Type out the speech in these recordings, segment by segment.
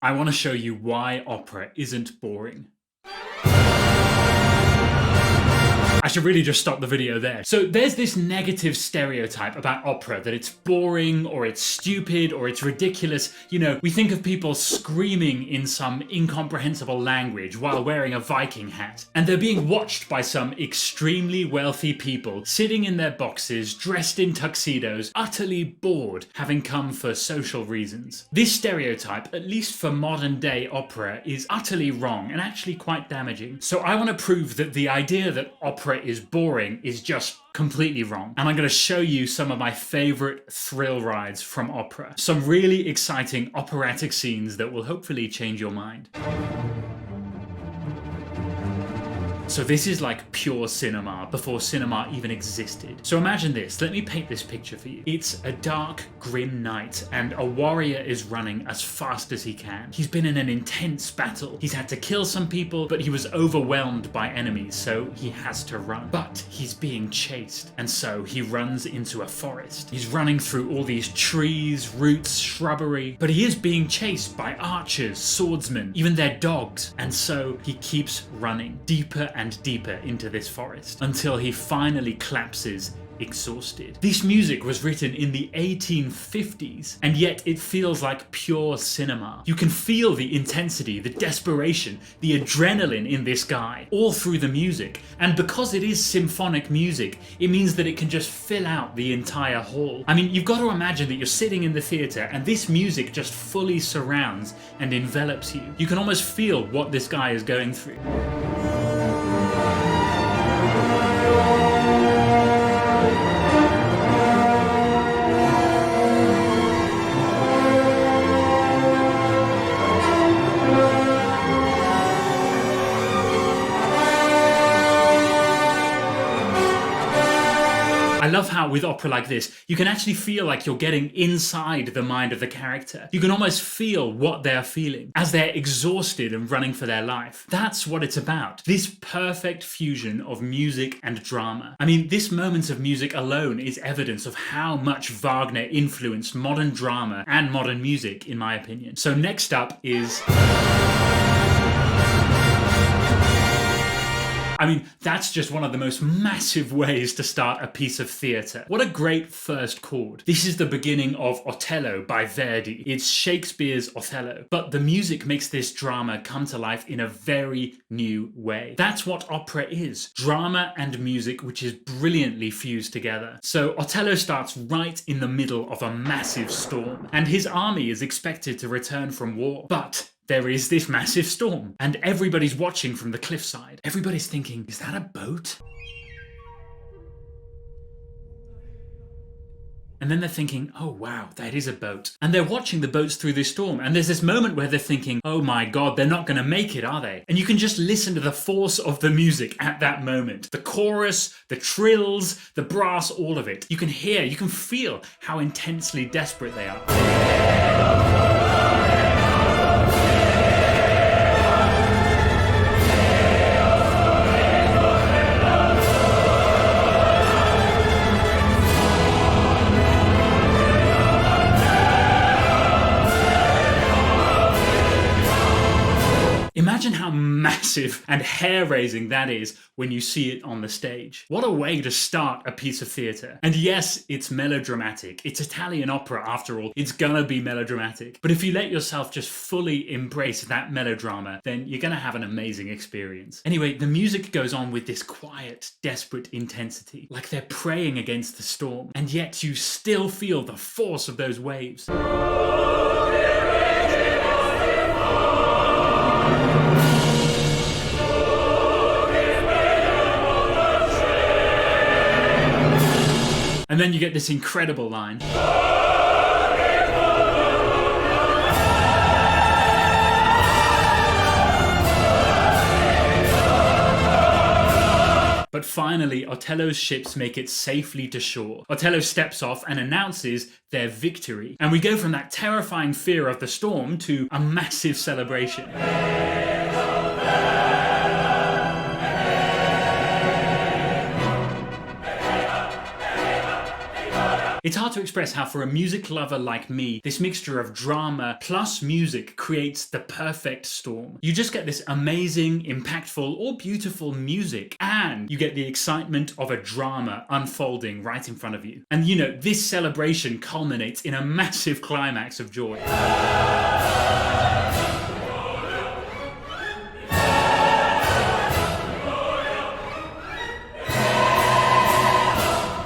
I want to show you why opera isn't boring. I should really just stop the video there. So there's this negative stereotype about opera that it's boring or it's stupid or it's ridiculous. You know, we think of people screaming in some incomprehensible language while wearing a Viking hat. And they're being watched by some extremely wealthy people sitting in their boxes, dressed in tuxedos, utterly bored, having come for social reasons. This stereotype, at least for modern day opera, is utterly wrong and actually quite damaging. So I want to prove that the idea that opera is boring is just completely wrong. And I'm going to show you some of my favorite thrill rides from opera. Some really exciting operatic scenes that will hopefully change your mind. So this is like pure cinema, before cinema even existed. So imagine this, let me paint this picture for you. It's a dark, grim night, and a warrior is running as fast as he can. He's been in an intense battle. He's had to kill some people, but he was overwhelmed by enemies, so he has to run. But he's being chased, and so he runs into a forest. He's running through all these trees, roots, shrubbery, but he is being chased by archers, swordsmen, even their dogs. And so he keeps running deeper and deeper into this forest until he finally collapses exhausted. This music was written in the 1850s, and yet it feels like pure cinema. You can feel the intensity, the desperation, the adrenaline in this guy all through the music. And because it is symphonic music, it means that it can just fill out the entire hall. I mean, you've got to imagine that you're sitting in the theater and this music just fully surrounds and envelops you. You can almost feel what this guy is going through. I love how with opera like this, you can actually feel like you're getting inside the mind of the character. You can almost feel what they're feeling as they're exhausted and running for their life. That's what it's about. This perfect fusion of music and drama. I mean, this moment of music alone is evidence of how much Wagner influenced modern drama and modern music, in my opinion. So next up is... I mean, that's just one of the most massive ways to start a piece of theatre. What a great first chord. This is the beginning of Otello by Verdi. It's Shakespeare's Othello, but the music makes this drama come to life in a very new way. That's what opera is. Drama and music which is brilliantly fused together. So Otello starts right in the middle of a massive storm, and his army is expected to return from war. But there is this massive storm, and everybody's watching from the cliffside. Everybody's thinking, is that a boat? And then they're thinking, oh wow, that is a boat. And they're watching the boats through this storm, and there's this moment where they're thinking, oh my god, they're not gonna make it, are they? And you can just listen to the force of the music at that moment. The chorus, the trills, the brass, all of it. You can hear, you can feel how intensely desperate they are. Imagine how massive and hair-raising that is when you see it on the stage. What a way to start a piece of theatre. And yes, it's melodramatic. It's Italian opera after all. It's gonna be melodramatic. But if you let yourself just fully embrace that melodrama, then you're gonna have an amazing experience. Anyway, the music goes on with this quiet, desperate intensity, like they're praying against the storm. And yet you still feel the force of those waves. And then you get this incredible line. But finally, Otello's ships make it safely to shore. Otello steps off and announces their victory. And we go from that terrifying fear of the storm to a massive celebration. It's hard to express how for a music lover like me, this mixture of drama plus music creates the perfect storm. You just get this amazing, impactful, or beautiful music, and you get the excitement of a drama unfolding right in front of you. And you know, this celebration culminates in a massive climax of joy.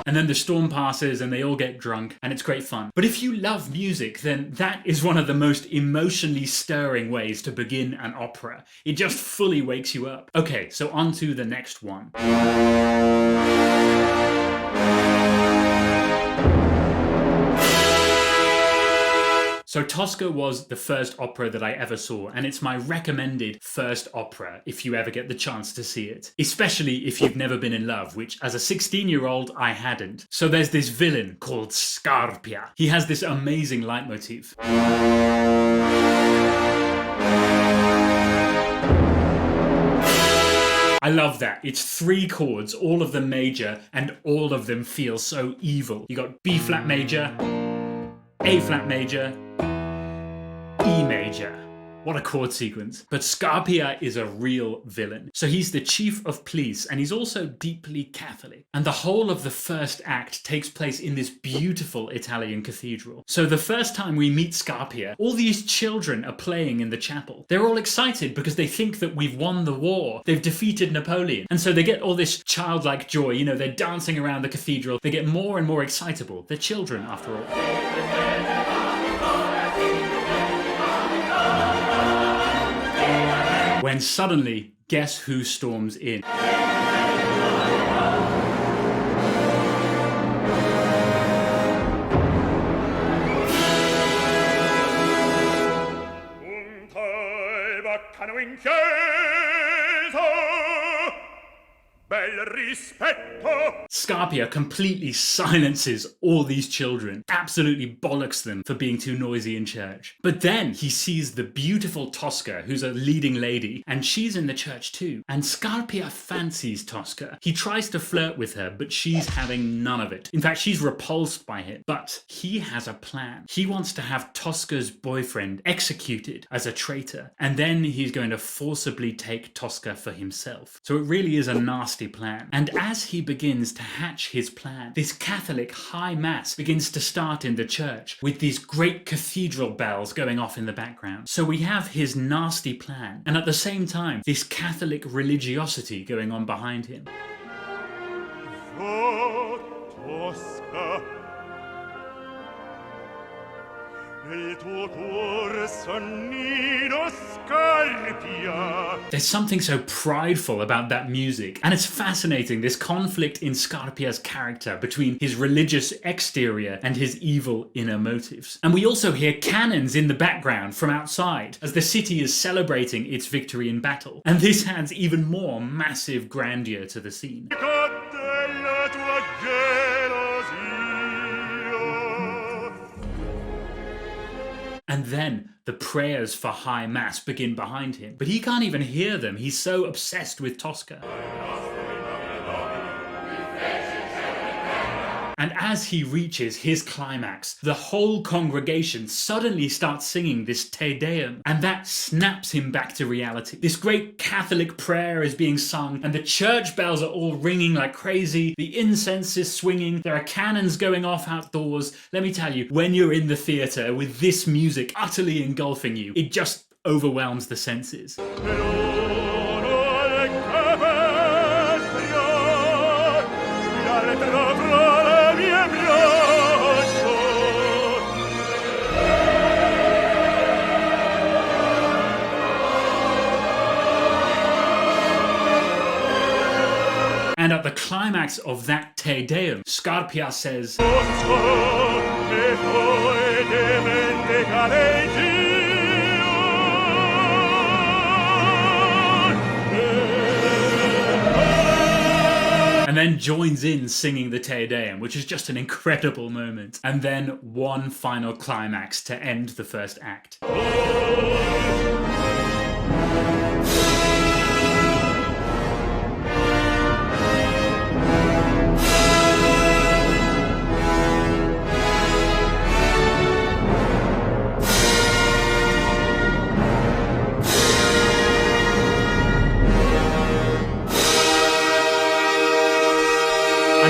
And then the storm passes and they all get drunk and it's great fun. But if you love music, then that is one of the most emotionally stirring ways to begin an opera. It just fully wakes you up. Okay, so on to the next one. So Tosca was the first opera that I ever saw, and it's my recommended first opera if you ever get the chance to see it. Especially if you've never been in love, which as a 16-year-old I hadn't. So there's this villain called Scarpia. He has this amazing leitmotif. I love that. It's 3 chords, all of them major, and all of them feel so evil. You got B flat major, A flat major, E major. What a chord sequence. But Scarpia is a real villain. So he's the chief of police and he's also deeply Catholic. And the whole of the first act takes place in this beautiful Italian cathedral. So the first time we meet Scarpia, all these children are playing in the chapel. They're all excited because they think that we've won the war. They've defeated Napoleon. And so they get all this childlike joy. You know, they're dancing around the cathedral. They get more and more excitable. They're children after all. When suddenly, guess who storms in? Scarpia completely silences all these children, absolutely bollocks them for being too noisy in church. But then he sees the beautiful Tosca, who's a leading lady, and she's in the church too. And Scarpia fancies Tosca. He tries to flirt with her, but she's having none of it. In fact, she's repulsed by him. But he has a plan. He wants to have Tosca's boyfriend executed as a traitor, and then he's going to forcibly take Tosca for himself. So it really is a nasty plan. And as he begins to hatch his plan, this Catholic high mass begins to start in the church with these great cathedral bells going off in the background. So we have his nasty plan, and at the same time, this Catholic religiosity going on behind him. There's something so prideful about that music, and it's fascinating, this conflict in Scarpia's character between his religious exterior and his evil inner motives. And we also hear cannons in the background from outside as the city is celebrating its victory in battle. And this adds even more massive grandeur to the scene. And then the prayers for high mass begin behind him, but he can't even hear them. He's so obsessed with Tosca. And as he reaches his climax, the whole congregation suddenly starts singing this Te Deum, and that snaps him back to reality. This great Catholic prayer is being sung, and the church bells are all ringing like crazy. The incense is swinging. There are cannons going off outdoors. Let me tell you, when you're in the theatre with this music utterly engulfing you, it just overwhelms the senses. And at the climax of that Te Deum, Scarpia says, and then joins in singing the Te Deum, which is just an incredible moment. And then one final climax to end the first act.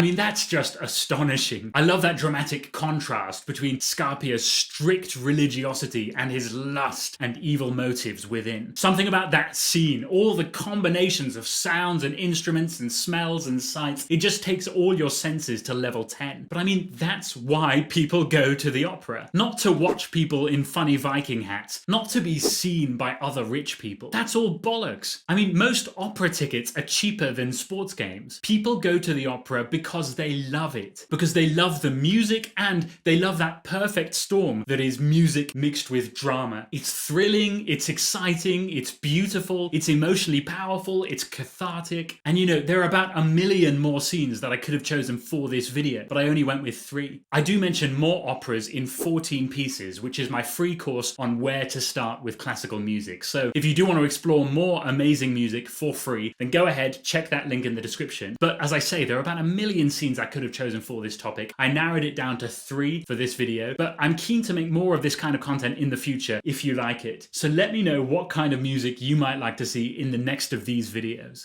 mean, that's just astonishing. I love that dramatic contrast between Scarpia's strict religiosity and his lust and evil motives within. Something about that scene, all the combinations of sounds and instruments and smells and sights, it just takes all your senses to level 10. But I mean, that's why people go to the opera. Not to watch people in funny Viking hats, not to be seen by other rich people. That's all bollocks. I mean, most opera tickets are cheaper than sports games. People go to the opera because they love it. Because they love the music and they love that perfect storm that is music mixed with drama. It's thrilling, it's exciting, it's beautiful, it's emotionally powerful, it's cathartic. And you know, there are about a million more scenes that I could have chosen for this video, but I only went with 3. I do mention more operas in 14 pieces, which is my free course on where to start with classical music. So if you do want to explore more amazing music for free, then go ahead, check that link in the description. But as I say, there are about a million scenes I could have chosen for this topic. I narrowed it down to 3 for this video, but I'm keen to make more of this kind of content in the future if you like it. So let me know what kind of music you might like to see in the next of these videos.